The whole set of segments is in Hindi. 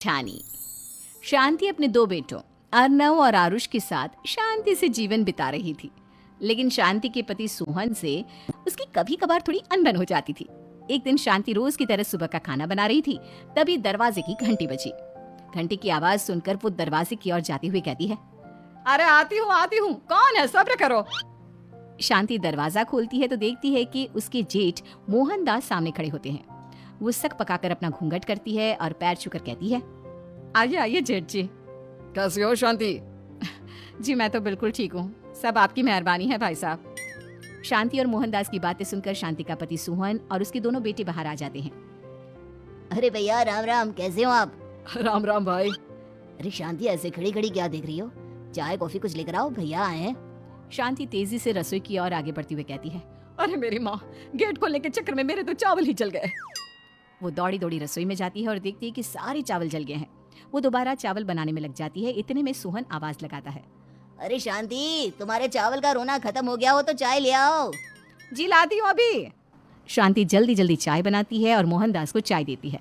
ठानी। शांति अपने दो बेटों अर्नव और आरुष के साथ शांति से जीवन बिता रही थी। लेकिन शांति के पति सोहन से उसकी कभी कभार थोड़ी अनबन हो जाती थी। एक दिन शांति रोज की तरह सुबह का खाना बना रही थी, तभी दरवाजे की घंटी बजी। घंटी की आवाज सुनकर वो दरवाजे की ओर जाते हुए कहती है, अरे आती हूँ, कौन है? सब्र करो। शांति दरवाजा खोलती है तो देखती है कि उसके जेठ मोहनदास सामने खड़े होते हैं। वो सक पकाकर अपना घूंघट करती है और पैर छूकर कहती है, आइए आइए जेठ जी। कैसी हो शांति? जी मैं तो बिल्कुल ठीक हूँ, सब आपकी मेहरबानी है भाई साहब। शांति और मोहनदास की बातें सुनकर शांति का पति सोहन और उसके दोनों बेटे बाहर आ जाते हैं। अरे भैया राम राम, कैसे हो आप? राम राम भाई। अरे शांति ऐसे खड़ी खड़ी क्या देख रही हो? चाय कॉफी कुछ लेकर आओ, भैया आए हैं। शांति तेजी से रसोई की ओर आगे बढ़ती हुई कहती है, अरे मेरी माँ, गेट खोलने के चक्कर में मेरे तो चावल ही जल गए। वो दौड़ी दौड़ी रसोई में जाती है और देखती है कि सारे चावल जल गए हैं। वो दोबारा चावल बनाने में लग जाती है। इतने में सोहन आवाज लगाता है, अरे शांति, तुम्हारे चावल का रोना खत्म हो गया हो तो चाय ले आओ। जी लाती हूँ अभी। शांति जल्दी जल्दी चाय बनाती है और मोहनदास को चाय देती है।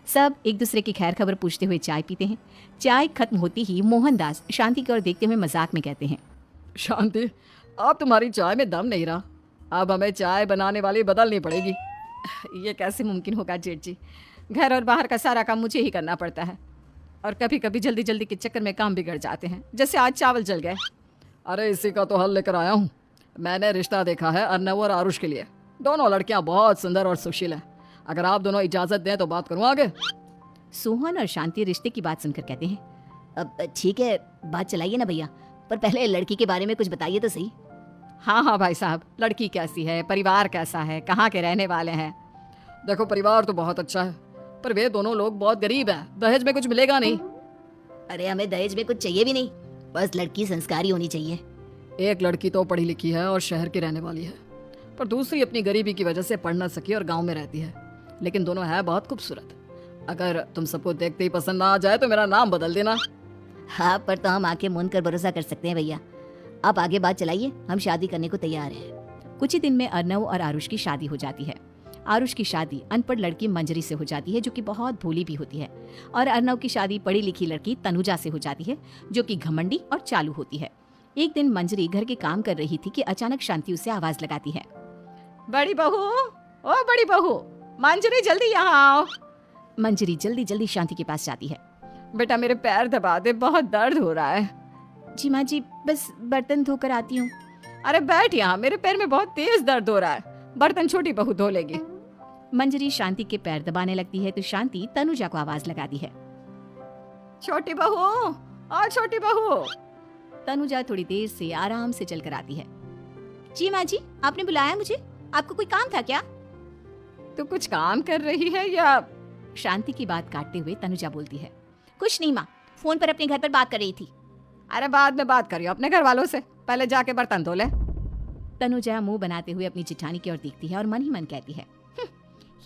सब एक दूसरे की खैर खबर पूछते हुए चाय पीते हैं। चाय खत्म होती ही मोहनदास शांति की ओर देखते हुए मजाक में कहते हैं, शांति, अब तुम्हारी चाय में दम नहीं रहा, अब हमें चाय बनाने वाली बदलनी पड़ेगी। ये कैसे मुमकिन होगा जेठ जी? घर और बाहर का सारा काम मुझे ही करना पड़ता है और कभी कभी जल्दी जल्दी के चक्कर में काम बिगड़ जाते हैं, जैसे आज चावल जल गए। अरे इसी का तो हल लेकर आया हूँ। मैंने रिश्ता देखा है अर्नव और आरुष के लिए। दोनों लड़कियां बहुत सुंदर और सुशील हैं। अगर आप दोनों इजाजत दें तो बात करूँ आगे। सोहन और शांति रिश्ते की बात सुनकर कहते हैं, अब ठीक है, बात चलाइए ना भैया, पर पहले लड़की के बारे में कुछ बताइए तो सही। हाँ भाई साहब, लड़की कैसी है, परिवार कैसा है, कहाँ के रहने वाले हैं? देखो परिवार तो बहुत अच्छा है, पर वे दोनों लोग बहुत गरीब हैं। दहेज में कुछ मिलेगा नहीं। अरे हमें दहेज में कुछ चाहिए भी नहीं, बस लड़की संस्कारी होनी चाहिए। एक लड़की तो पढ़ी लिखी है और शहर की रहने वाली है, पर दूसरी अपनी गरीबी की वजह से पढ़ न सकी और गांव में रहती है। लेकिन दोनों है बहुत खूबसूरत। अगर तुम सबको देखते ही पसंद ना आ जाए तो मेरा नाम बदल देना। हाँ, पर तो हम आंखें मूंद कर भरोसा कर सकते हैं भैया। आप आगे बात चलाइए, हम शादी करने को तैयार हैं। कुछ ही दिन में अर्नव और आरुष की शादी हो जाती है। आरुष की शादी अनपढ़ लड़की मंजरी से हो जाती है, जो कि बहुत भोली भी होती है, और अर्नव की शादी पढ़ी लिखी लड़की तनुजा से हो जाती है, जो कि घमंडी और चालू होती है। एक दिन मंजरी घर के काम कर रही थी कि अचानक शांति उसे आवाज लगाती है, बड़ी बहू, ओ बड़ी बहू, मंजरी जल्दी यहाँ आओ। मंजरी जल्दी जल्दी शांति के पास जाती है। बेटा मेरे पैर दबा दे, बहुत दर्द हो रहा है। जी माँ जी, बस बर्तन धोकर आती हूँ। अरे बैठ यहाँ, मेरे पैर में बहुत तेज दर्द हो रहा है, बर्तन छोटी बहू धो लेगी। मंजरी शांति के पैर दबाने लगती है तो शांति तनुजा को आवाज लगाती है, छोटी बहू, और छोटी बहू। तनुजा थोड़ी देर से आराम से चलकर आती है। जी माँ जी, आपने बुलाया मुझे? आपको कोई काम था क्या? तू कुछ काम कर रही है या? शांति की बात काटते हुए तनुजा बोलती है, कुछ नहीं माँ, फोन पर अपने घर पर बात कर रही थी। अरे बाद में बात करियो अपने घर वालों से, पहले जाके बर्तन धो ले। तनुजा मुंह बनाते हुए अपनी जिठानी की ओर देखती है और मन ही मन कहती है,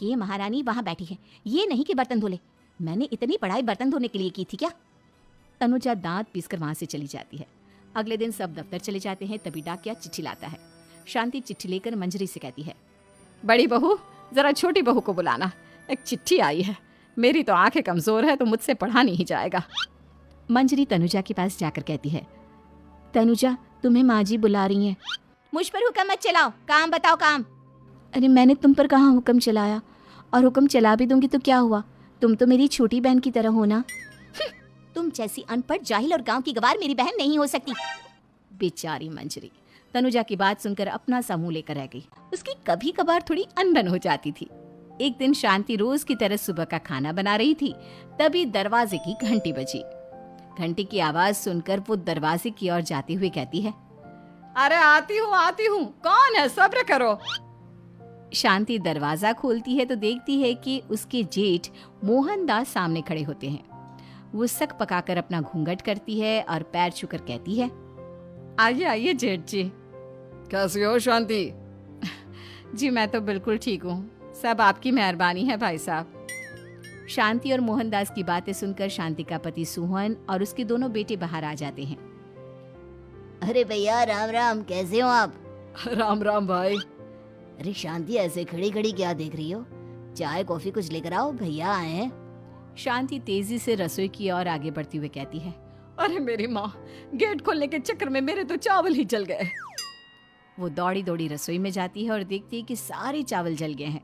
ये महारानी वहाँ बैठी है, ये नहीं कि बर्तन धो ले। मैंने इतनी पढ़ाई बर्तन धोने के लिए की थी क्या? तनुजा दांत पीसकर वहां से चली जाती है। अगले दिन सब दफ्तर चले जाते हैं, तभी डाकिया चिट्ठी लाता है। शांति चिट्ठी लेकर मंजरी से कहती है, बड़ी बहू, जरा छोटी बहू को बुलाना, एक चिट्ठी आई है। मेरी तो आंखें कमजोर है तो मुझसे पढ़ा नहीं जाएगा। मंजरी तनुजा के पास जाकर कहती है, तनुजा, तुम्हें माँ जी बुला रही हैं। मुझ पर हुक्म मत चलाओ, काम बताओ काम। अरे मैंने तुम पर कहाँ हुक्म चलाया, और हुक्म चला भी दूंगी तो क्या हुआ? तुम तो मेरी छोटी बहन की तरह हो ना। तुम जैसी अनपढ़, जाहिल और गांव की गवार मेरी बहन नहीं हो सकती। बेचारी मंजरी तनुजा की बात सुनकर अपना सा मुंह लेकर रह गई। उसकी कभी कभार थोड़ी अनबन हो जाती थी। एक दिन शांति रोज की तरह सुबह का खाना बना रही थी, तभी दरवाजे की घंटी बजी। घंटी की आवाज सुनकर वो दरवाजे की ओर जाते हुए कहती है, अरे आती हूँ, कौन है? सब्र करो। शांति दरवाजा खोलती है तो देखती है कि उसके जेठ मोहनदास सामने खड़े होते हैं। वो सक पकाकर अपना घूंघट करती है और पैर छूकर कहती है, आइए आइए जेठ जी। कैसी हो शांति? जी मैं तो बिल्कुल ठीक हूँ, सब आपकी मेहरबानी है भाई साहब। शांति और मोहनदास की बातें सुनकर शांति का पति सोहन और उसके दोनों बेटे बाहर आ जाते हैं। अरे भैया राम राम, कैसे हो आप? राम राम भाई। अरे शांति ऐसे खड़ी खड़ी क्या देख रही हो? चाय कॉफी कुछ लेकर आओ, भैया आए हैं। शांति तेजी से रसोई की ओर आगे बढ़ती हुई कहती है। अरे मेरी माँ, गेट खोलने के चक्कर में मेरे तो चावल ही जल गए। वो दौड़ी दौड़ी रसोई में जाती है और देखती है कि सारे चावल जल गए हैं।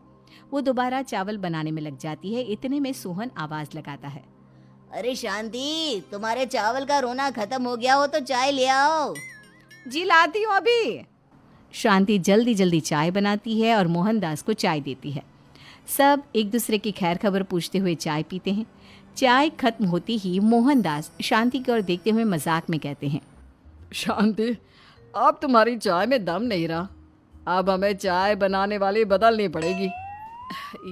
वो दोबारा चावल बनाने में लग जाती है। इतने में सोहन आवाज लगाता है। अरे शांति, तुम्हारे चावल का रोना खत्म हो गया हो तो चाय ले आओ। जी लाती हूँ अभी। शांति जल्दी जल्दी चाय बनाती है और मोहनदास को चाय देती है। सब एक दूसरे की खैर खबर पूछते हुए चाय पीते हैं। चाय खत्म होती ही मोहनदास शांति की ओर देखते हुए मजाक में कहते हैं। शांति, अब तुम्हारी चाय में दम नहीं रहा, अब हमें चाय बनाने वाली बदलनी पड़ेगी।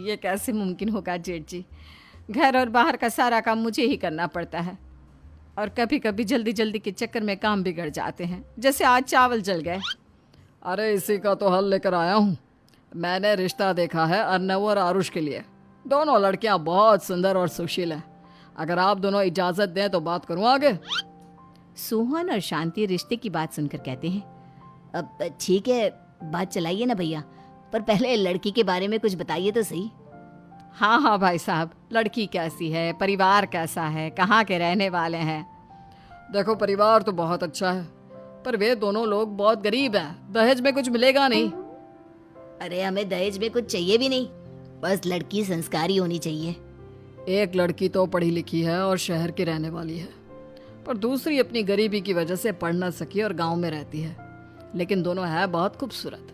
ये कैसे मुमकिन होगा जेठ जी? घर और बाहर का सारा काम मुझे ही करना पड़ता है और कभी कभी जल्दी जल्दी के चक्कर में काम बिगड़ जाते हैं, जैसे आज चावल जल गए। अरे इसी का तो हल लेकर आया हूँ। मैंने रिश्ता देखा है अर्नव और आरुष के लिए। दोनों लड़कियाँ बहुत सुंदर और सुशील हैं। अगर आप दोनों इजाज़त दें तो बात करूँ आगे। सोहन और शांति रिश्ते की बात सुनकर कहते हैं। अब ठीक है, बात चलाइए ना भैया, पर पहले लड़की के बारे में कुछ बताइए तो सही। हाँ हाँ भाई साहब, लड़की कैसी है, परिवार कैसा है, कहाँ के रहने वाले हैं? देखो, परिवार तो बहुत अच्छा है, पर वे दोनों लोग बहुत गरीब हैं। दहेज में कुछ मिलेगा नहीं। अरे हमें दहेज में कुछ चाहिए भी नहीं, बस लड़की संस्कारी होनी चाहिए। एक लड़की तो पढ़ी लिखी है और शहर की रहने वाली है, पर दूसरी अपनी गरीबी की वजह से पढ़ ना सकी और गांव में रहती है। लेकिन दोनों है बहुत खूबसूरत।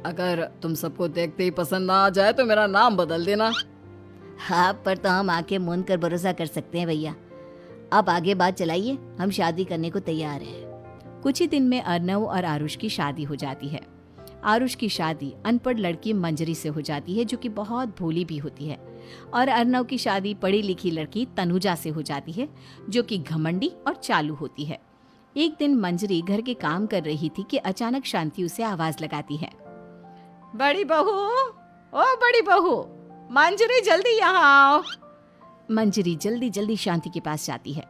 अगर तुम सबको देखते ही पसंद ना आ जाए तो मेरा नाम बदल देना। हाँ, पर तो हम आंखें मूंद कर भरोसा कर सकते हैं भैया। आप आगे बात चलाइए, हम शादी करने को तैयार हैं। कुछ ही दिन में अर्नव और आरुष की शादी हो जाती है। आरुष की शादी अनपढ़ लड़की मंजरी से हो जाती है, जो कि बहुत भोली भी होती है। और अर्नव की शादी पढ़ी लिखी लड़की तनुजा से हो जाती है, जो कि घमंडी और चालू होती है। एक दिन मंजरी घर के काम कर रही थी कि अचानक शांति उसे आवाज लगाती है। बड़ी बहू, ओ बड़ी बहू, मंजरी जल्दी यहाँ आओ। मंजरी जल्दी जल्दी शांति के पास जाती है।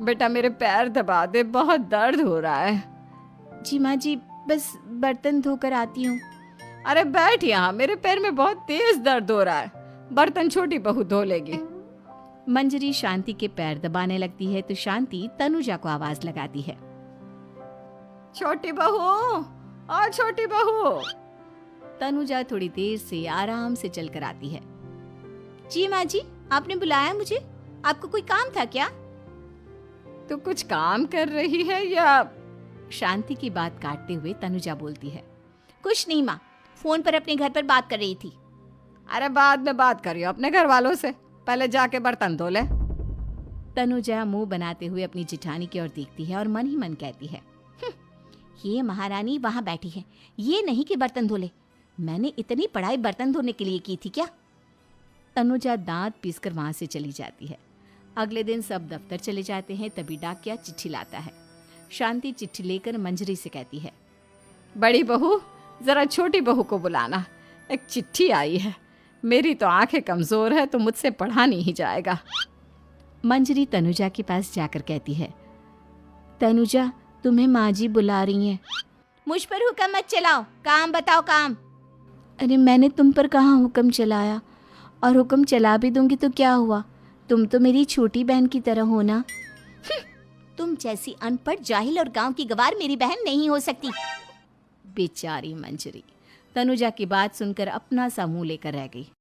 बेटा मेरे पैर दबा दे, बहुत दर्द हो रहा है। जी माँ जी, बस बर्तन धोकर आती हूँ। अरे बैठ यहाँ, मेरे पैर में बहुत तेज दर्द हो रहा है, बर्तन छोटी बहू धो लेगी। मंजरी शांति के पैर दबाने लगती है तो शांति तनुजा को आवाज लगाती है। छोटी बहू, ओ छोटी बहू। तनुजा थोड़ी देर से आराम से चलकर आती है। जी माँ जी, आपने बुलाया मुझे? आपको कोई काम था क्या? तो कुछ काम कर रही है या? शांति की बात काटते हुए तनुजा बोलती है। कुछ नहीं माँ, फोन पर अपने घर पर बात कर रही थी। अरे बाद में बात करियो अपने घर वालों से, पहले जाके बर्तन धो ले। तनुजा मुंह बनाते हुए अपनी जिठानी की ओर देखती है और मन ही मन कहती है, ये महारानी वहाँ बैठी है, ये नहीं कि बर्तन धो ले। मैंने इतनी पढ़ाई बर्तन धोने के लिए की थी क्या? तनुजा दांत पीसकर वहां से चली जाती है। अगले दिन सब दफ्तर चले जाते हैं, तभी डाकिया चिट्ठी लाता है। शांति चिट्ठी लेकर मंजरी से कहती है, बड़ी बहू जरा छोटी बहू को बुलाना, एक चिट्ठी आई है। मेरी तो आंखें कमजोर है तो मुझसे पढ़ा नहीं जाएगा। मंजरी तनुजा के पास जाकर कहती है, तनुजा तुम्हें माँ जी बुला रही हैं। मुझ पर हुक्म मत चलाओ, काम बताओ काम। अरे मैंने तुम पर कहाँ हुक्म चलाया, और हुक्म चला भी दूंगी तो क्या हुआ, तुम तो मेरी छोटी बहन की तरह हो ना। तुम जैसी अनपढ़ जाहिल और गांव की गवार मेरी बहन नहीं हो सकती। बेचारी मंजरी तनुजा की बात सुनकर अपना सा मुंह लेकर रह गई।